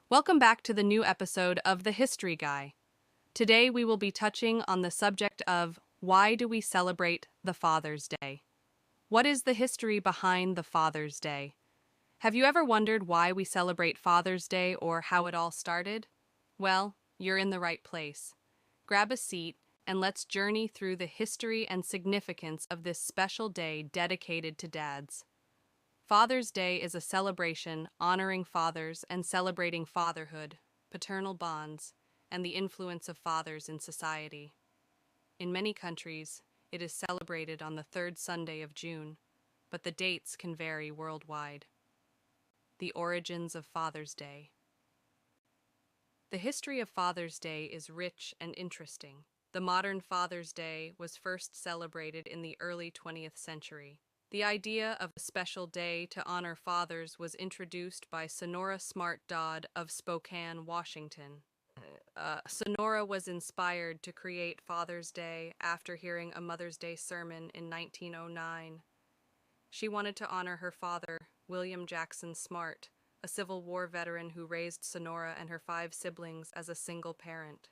Welcome back to the new episode of The History Guy. Today we will be touching on the subject of why do we celebrate the Father's Day? What is the history behind the Father's Day? Have you ever wondered why we celebrate Father's Day or how it all started? Well, you're in the right place. Grab a seat and let's journey through the history and significance of this special day dedicated to dads. Father's Day is a celebration honoring fathers and celebrating fatherhood, paternal bonds, and the influence of fathers in society. In many countries, it is celebrated on the third Sunday of June, but the dates can vary worldwide. The origins of Father's Day. The history of Father's Day is rich and interesting. The modern Father's Day was first celebrated in the early 20th century. The idea of a special day to honor fathers was introduced by Sonora Smart Dodd of Spokane, Washington. Sonora was inspired to create Father's Day after hearing a Mother's Day sermon in 1909. She wanted to honor her father, William Jackson Smart, a Civil War veteran who raised Sonora and her 5 siblings as a single parent.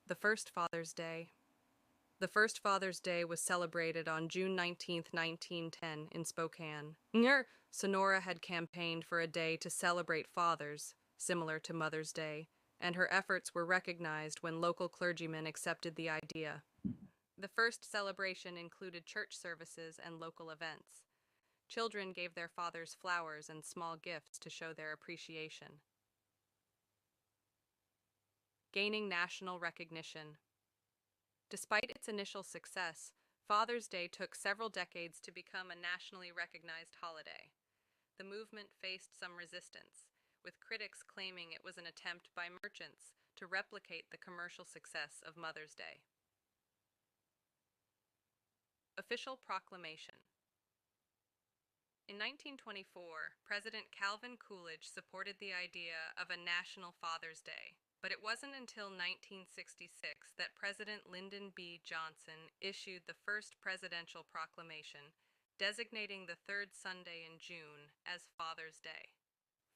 The first Father's Day. The first Father's Day was celebrated on June 19, 1910 in Spokane. Sonora had campaigned for a day to celebrate fathers, similar to Mother's Day, and her efforts were recognized when local clergymen accepted the idea. The first celebration included church services and local events. Children gave their fathers flowers and small gifts to show their appreciation. Gaining national recognition. Despite its initial success, Father's Day took several decades to become a nationally recognized holiday. The movement faced some resistance, with critics claiming it was an attempt by merchants to replicate the commercial success of Mother's Day. Official proclamation. In 1924, President Calvin Coolidge supported the idea of a National Father's Day, but it wasn't until 1966 that President Lyndon B. Johnson issued the first presidential proclamation, designating the third Sunday in June as Father's Day.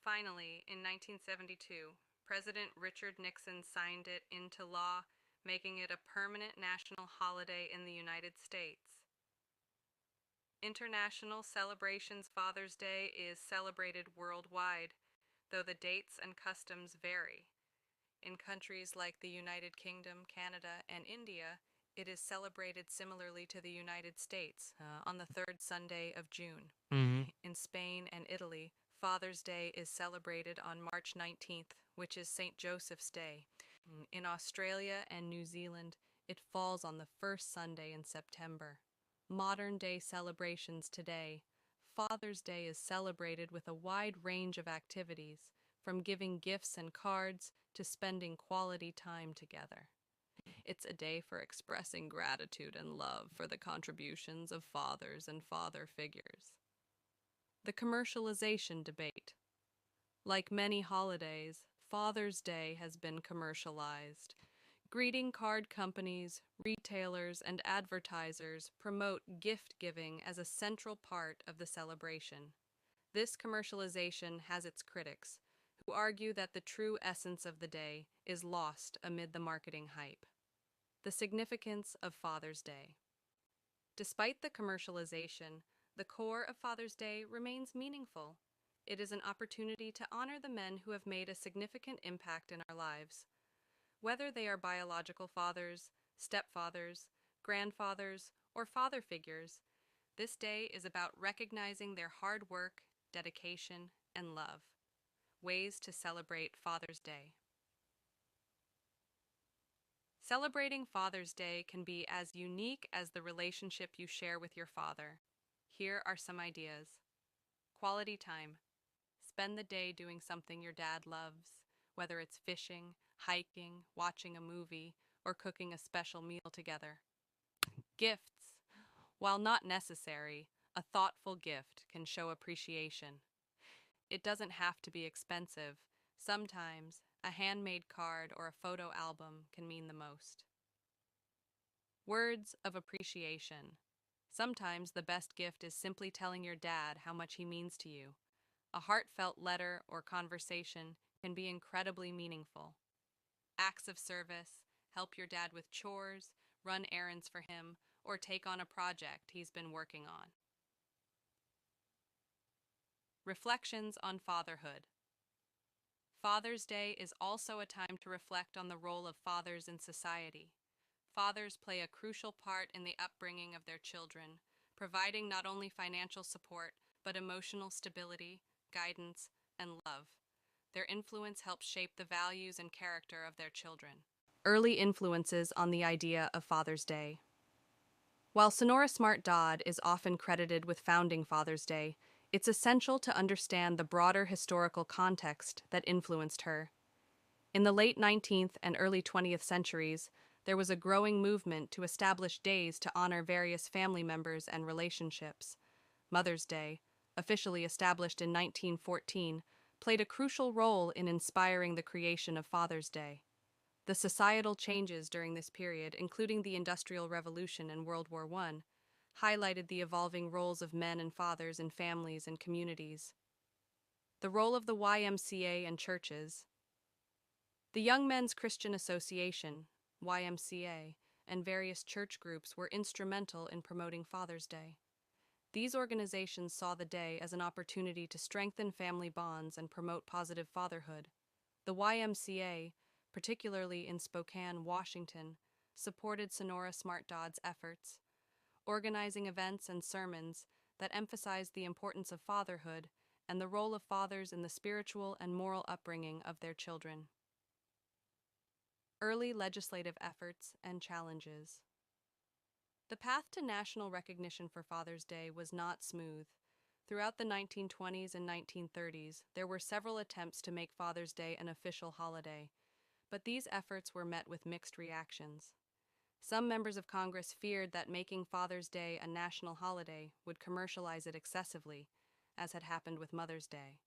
Finally, in 1972, President Richard Nixon signed it into law, making it a permanent national holiday in the United States. International celebrations Father's Day is celebrated worldwide, though the dates and customs vary. In countries like the United Kingdom, Canada, and India, it is celebrated similarly to the United States on the third Sunday of June. In Spain and Italy, Father's Day is celebrated on March 19th, which is St. Joseph's Day. In Australia and New Zealand, it falls on the first Sunday in September. Modern-day celebrations today, Father's Day is celebrated with a wide range of activities, from giving gifts and cards to spending quality time together. It's a day for expressing gratitude and love for the contributions of fathers and father figures. The commercialization debate. Like many holidays, Father's Day has been commercialized. Greeting card companies, retailers, and advertisers promote gift giving as a central part of the celebration. This commercialization has its critics, who argue that the true essence of the day is lost amid the marketing hype. The significance of Father's Day. Despite the commercialization, the core of Father's Day remains meaningful. It is an opportunity to honor the men who have made a significant impact in our lives. Whether they are biological fathers, stepfathers, grandfathers, or father figures, this day is about recognizing their hard work, dedication, and love. Ways to celebrate Father's Day. Celebrating Father's Day can be as unique as the relationship you share with your father. Here are some ideas. Quality time. Spend the day doing something your dad loves, whether it's fishing, hiking, watching a movie, or cooking a special meal together. Gifts. While not necessary, a thoughtful gift can show appreciation. It doesn't have to be expensive. Sometimes, a handmade card or a photo album can mean the most. Words of appreciation. Sometimes the best gift is simply telling your dad how much he means to you. A heartfelt letter or conversation can be incredibly meaningful. Acts of service, help your dad with chores, run errands for him, or take on a project he's been working on. Reflections on fatherhood. Father's Day is also a time to reflect on the role of fathers in society. Fathers play a crucial part in the upbringing of their children, providing not only financial support, but emotional stability, guidance, and love. Their influence helps shape the values and character of their children. Early influences on the idea of Father's Day. While Sonora Smart Dodd is often credited with founding Father's Day, it's essential to understand the broader historical context that influenced her. In the late 19th and early 20th centuries, there was a growing movement to establish days to honor various family members and relationships. Mother's Day, officially established in 1914, played a crucial role in inspiring the creation of Father's Day. The societal changes during this period, including the Industrial Revolution and World War I, highlighted the evolving roles of men and fathers in families and communities. The role of the YMCA and churches. The Young Men's Christian Association, YMCA, and various church groups were instrumental in promoting Father's Day. These organizations saw the day as an opportunity to strengthen family bonds and promote positive fatherhood. The YMCA, particularly in Spokane, Washington, supported Sonora Smart Dodd's efforts, organizing events and sermons that emphasized the importance of fatherhood and the role of fathers in the spiritual and moral upbringing of their children. Early legislative efforts and challenges. The path to national recognition for Father's Day was not smooth. Throughout the 1920s and 1930s, there were several attempts to make Father's Day an official holiday, but these efforts were met with mixed reactions. Some members of Congress feared that making Father's Day a national holiday would commercialize it excessively, as had happened with Mother's Day.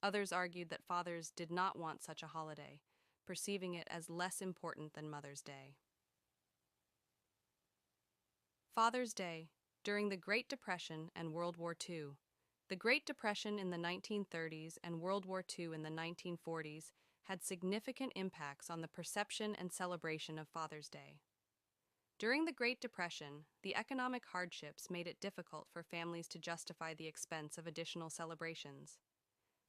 Others argued that fathers did not want such a holiday, perceiving it as less important than Mother's Day. Father's Day, during the Great Depression and World War II. The Great Depression in the 1930s and World War II in the 1940s had significant impacts on the perception and celebration of Father's Day. During the Great Depression, the economic hardships made it difficult for families to justify the expense of additional celebrations.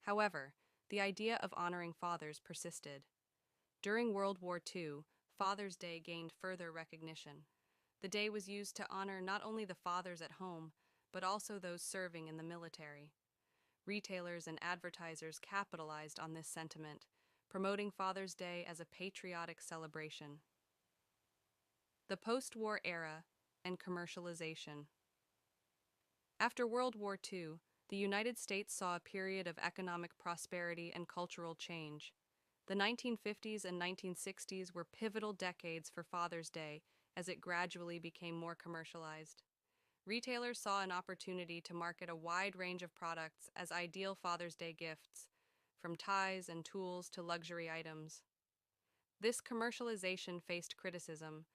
However, the idea of honoring fathers persisted. During World War II, Father's Day gained further recognition. The day was used to honor not only the fathers at home, but also those serving in the military. Retailers and advertisers capitalized on this sentiment, promoting Father's Day as a patriotic celebration. The post-war era and commercialization. After World War II, the United States saw a period of economic prosperity and cultural change. The 1950s and 1960s were pivotal decades for Father's Day as it gradually became more commercialized. Retailers saw an opportunity to market a wide range of products as ideal Father's Day gifts, from ties and tools to luxury items. This commercialization faced criticism,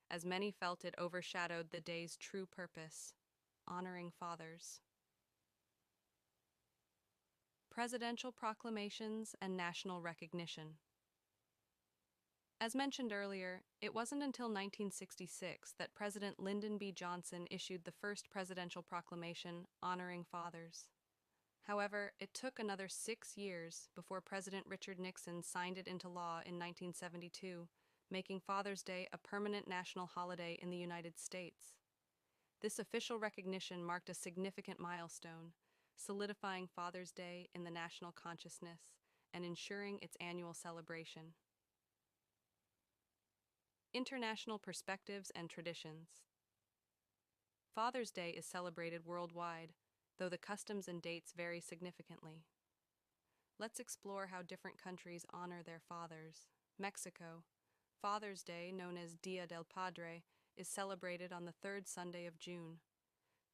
as many felt it overshadowed the day's true purpose, honoring fathers. Presidential proclamations and national recognition. As mentioned earlier, it wasn't until 1966 that President Lyndon B. Johnson issued the first presidential proclamation honoring fathers. However, it took another 6 years before President Richard Nixon signed it into law in 1972, making Father's Day a permanent national holiday in the United States. This official recognition marked a significant milestone, solidifying Father's Day in the national consciousness and ensuring its annual celebration. International perspectives and traditions. Father's Day is celebrated worldwide, though the customs and dates vary significantly. Let's explore how different countries honor their fathers. Mexico. Father's Day, known as Dia del Padre, is celebrated on the third Sunday of June.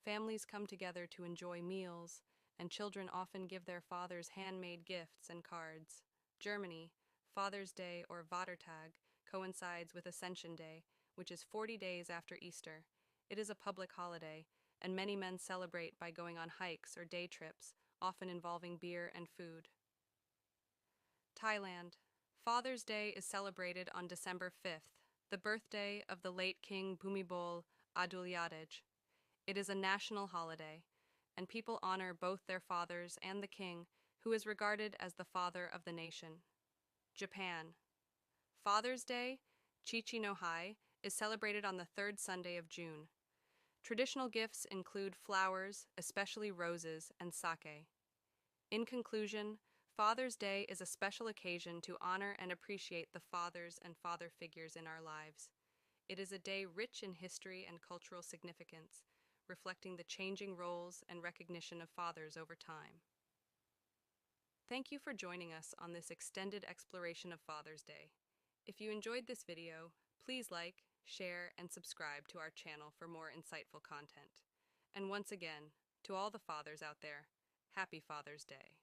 Families come together to enjoy meals, and children often give their fathers handmade gifts and cards. Germany. Father's Day, or Vatertag, coincides with Ascension Day, which is 40 days after Easter. It is a public holiday, and many men celebrate by going on hikes or day trips, often involving beer and food. Thailand. Father's Day is celebrated on December 5th, the birthday of the late King Bhumibol Adulyadej. It is a national holiday, and people honor both their fathers and the king, who is regarded as the father of the nation. Japan. Father's Day, Chichi no Hai, is celebrated on the third Sunday of June. Traditional gifts include flowers, especially roses, and sake. In conclusion, Father's Day is a special occasion to honor and appreciate the fathers and father figures in our lives. It is a day rich in history and cultural significance, reflecting the changing roles and recognition of fathers over time. Thank you for joining us on this extended exploration of Father's Day. If you enjoyed this video, please like, share, and subscribe to our channel for more insightful content. And once again, to all the fathers out there, happy Father's Day.